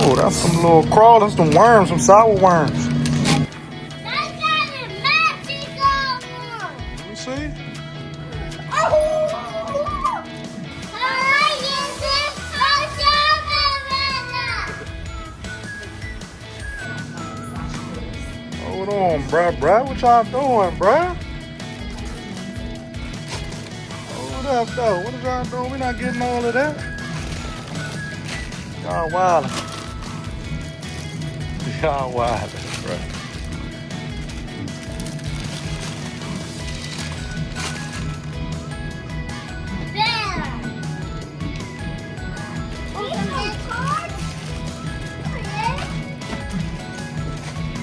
Oh, that's some little crawlers, some worms, some sour worms. Let me see. Hold on, bruh. What y'all doing, bruh? Hold up, though. What is y'all doing? We not getting all of that. Y'all wildin'. Y'all wildin', bruh.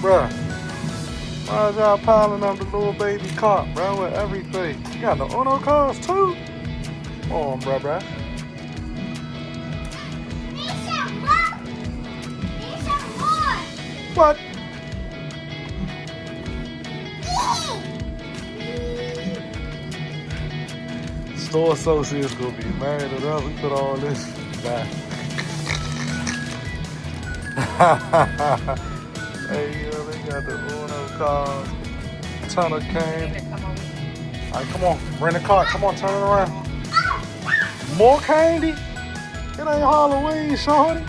Bruh, why is y'all piling up the little baby cart, bruh, with everything? You got the Uno cards too? Come on, bruh. What? Store associates gonna be mad at us. We put all this back. Hey, yo, they got the Uno cards, ton of candy. All right, come on, bring the cart. Come on, turn it around. More candy? It ain't Halloween, shorty.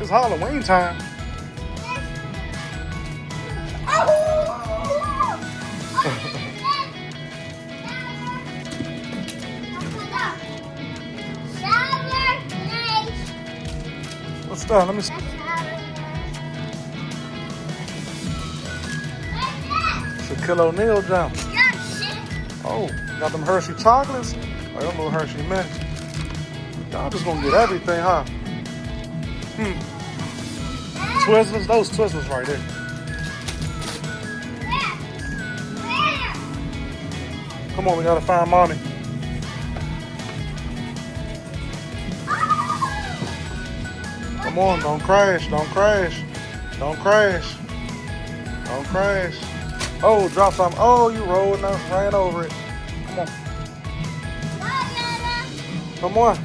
It's Halloween time. What's that? Let me see. It's a Kilo Neal jump. Oh, got them Hershey chocolates? Oh, them little Hershey mints. Y'all just gonna get everything, huh? Twizzlers, those Twizzlers right there. Come on, we gotta find mommy. Come on, don't crash. Oh, drop something. Oh, you rolled up, ran over it. Come on. Come on.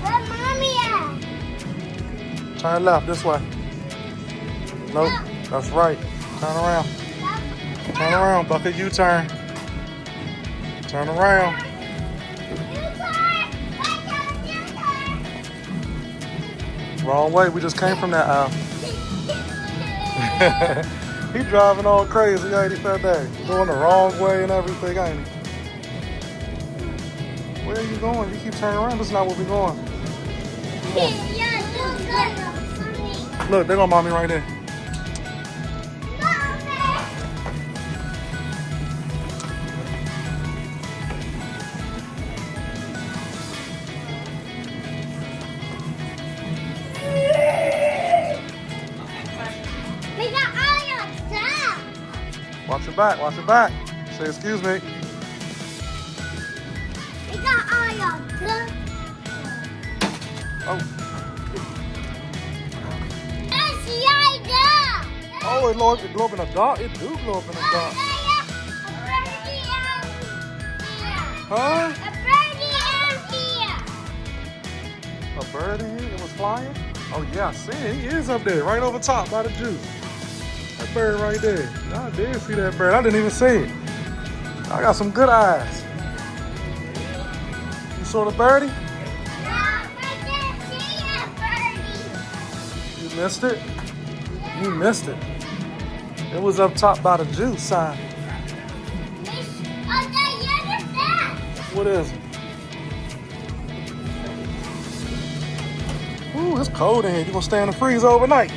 Where mommy at? Turn left this way. Nope, that's right. Turn around. Turn around, Bucket. U-turn. Turn around. Wrong way. We just came from that aisle. He driving all crazy, ain't he, that day? Going the wrong way and everything, ain't he? Where are you going? You keep turning around. This is not where we're going. Look, they're gonna mommy right there. Watch your back. Say excuse me. We got all your stuff. Oh. Oh, it glow up in the dark. It do glow up in the dark. Huh? A bird in here? It was flying? Oh yeah, I see it. He is up there, right over top by the juice. That bird right there. I did see that bird. I didn't even see it. I got some good eyes. You saw the birdie? No, I didn't see a birdie. You missed it? You missed it. It was up top by the juice sign. What is it? Ooh, it's cold in here. You gonna stay in the freeze overnight?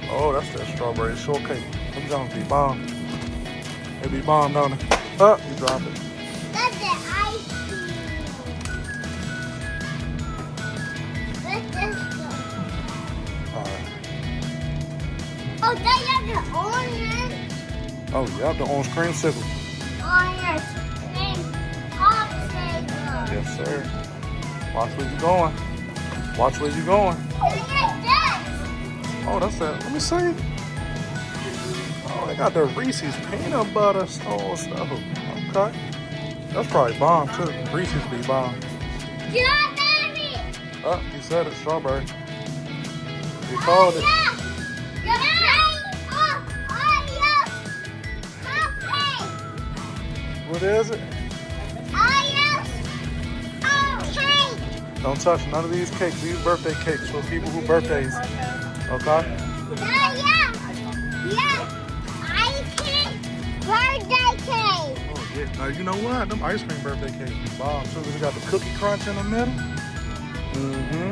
Oh, that's that strawberry shortcake. Them jumps be bomb. They be bomb, don't they? Oh, you dropped it. That's the ice cream. What's this one? All right. Oh, they have the orange. Oh, yeah, the orange creamsicle. Orange cream popsicle. Yes, sir. Watch where you going. Watch where you going. Look at this. Oh, that's that. Let me see. Oh, they got the Reese's peanut butter store stuff. Okay. That's probably bomb too. Reese's be bomb. Strawberry. Oh, he said it, strawberry. He called it. What is it? Don't touch none of these cakes. These birthday cakes for people who birthdays. Okay? Oh yeah. Now you know what? Them ice cream birthday cakes be bomb too. They got the cookie crunch in the middle. Mm-hmm.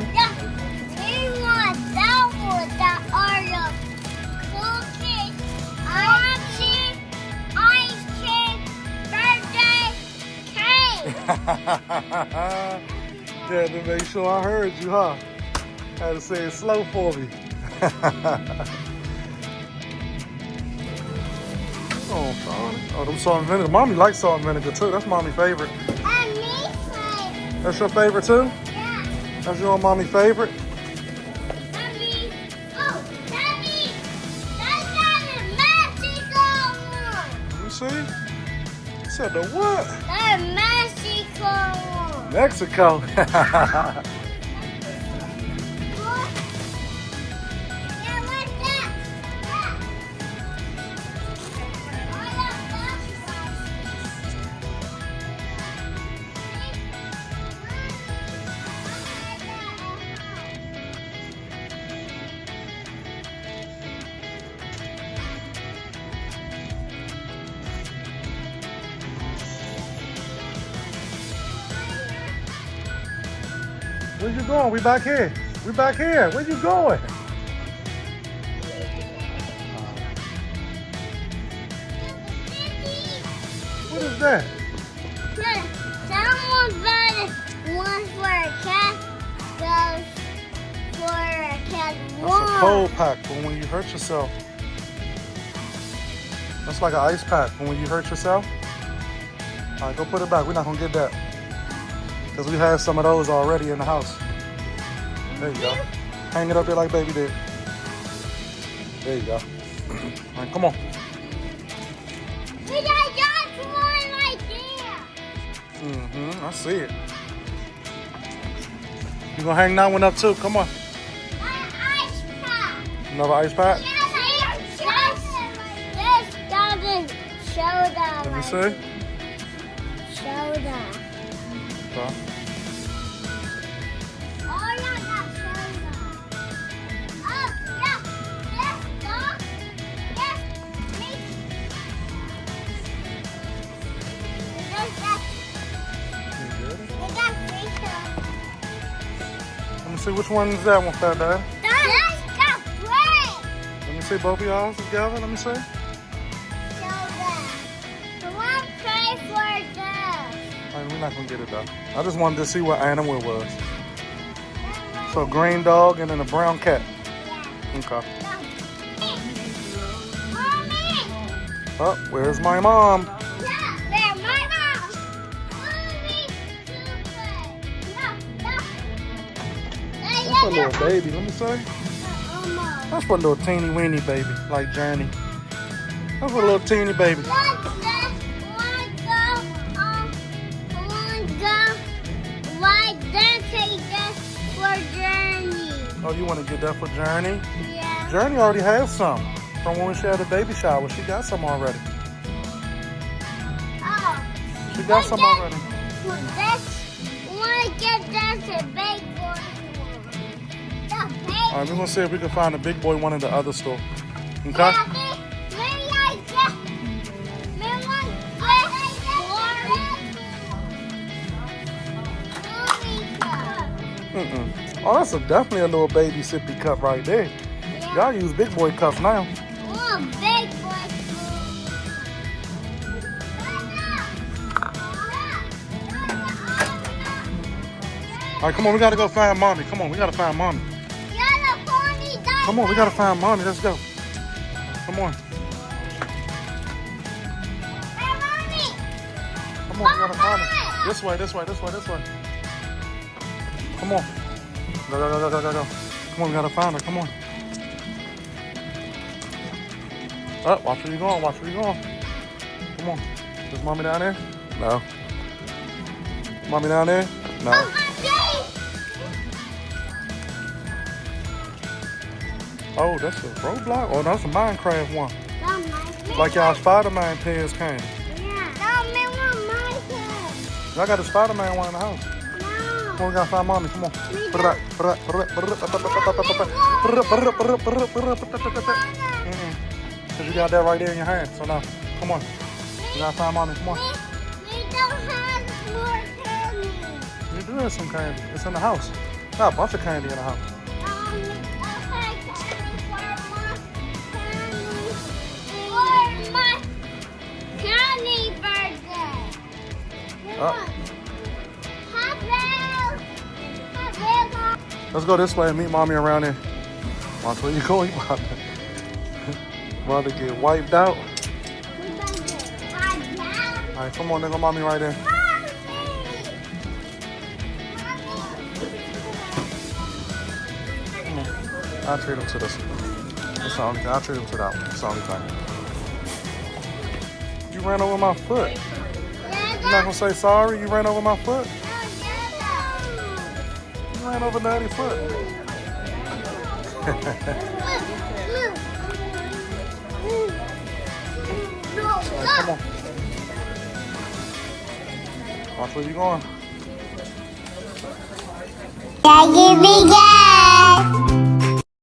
Yeah, to make sure I heard you, huh? Had to say it slow for me. Oh, God. Oh, them salt and vinegar. Mommy likes salt and vinegar too. That's mommy's favorite. That's your favorite too? Yeah. That's your mommy favorite? Daddy. Oh, Daddy. That's the Mexico one. Let me see. You said the what? The Mexico one. Mexico. Yeah, what's that? Where you going? We back here. We back here. Where you going? What is that? Someone bought one for a cat, goes for a cat. That's a cold pack for when you hurt yourself. That's like an ice pack for when you hurt yourself. All right, go put it back. We're not going to get that. Because we had some of those already in the house. There you go. Hang it up there like baby did. There you go. All right, come on. We got just one right there. Mm-hmm, I see it. You gonna hang that one up too? Come on. Ice pack. Another ice pack? This doesn't show that. Let me see. Show that. Okay. Oh, yeah, that shows that. Oh, yeah. This dog. Yes. Me. You good? Let me see which one is that one, Fat Dad. That's great. Let me see both of y'all together. Let me see. Show that. The one pray for this. All right, we're not gonna get it though. I just wanted to see what animal it was. So green dog and then a brown cat. Yeah. Okay. Mommy. Oh, where's my mom? Yeah, there, my mom. Mommy. That's a little baby. Let me see. That's for a little teeny weeny baby, like Journey. That's for a little teeny baby. Oh, you want to get that for Journey? Yeah. Journey already has some from when she had a baby shower. She got some already. Oh. She got some already. Want to get this a big boy one. All right, we're gonna see if we can find a big boy one in the other store. Okay? Yeah, Oh, that's definitely a little baby sippy cup right there. Y'all use big boy cups now. Oh, big boy. All right, come on, we gotta go find mommy. Come on, we gotta find mommy. Come on, we gotta find mommy. Let's go. Come on. Come on, we gotta find her. This way, this way, this way, this way. Come on. Go, go, go, go, go, go. Come on, we gotta find her. Come on. Oh, watch where you going. Watch where you going. Come on. Is mommy down there? No. Mommy down there? No. Oh, Daddy. Oh, that's a Roblox? Oh, that's a Minecraft one. Don't mind me. Like y'all Spider-Man pins came. Yeah. Don't make one Minecraft. Y'all got a Spider-Man one in the house. No. Come on, we gotta find mommy. Come on. Put it up. Put it up. Put it up. Put it up. Put it up. Put it up. Because you got that right there in your hand. So now, come on. We gotta find mommy. Come on. We don't have more candy. You do have some candy. It's in the house. Got a bunch of candy in the house. Okay, candy for my birthday. Let's go this way and meet mommy around there. Watch where you going, mommy. Mother get wiped out. All right, come on, there go mommy right there. I'll treat him to this one. That's the only thing. I'll treat him to that one. That's the only thing. You ran over my foot. You're not gonna say sorry? You ran over my foot? You ran over Daddy's foot. Right, come on. Watch where you going. Daddy,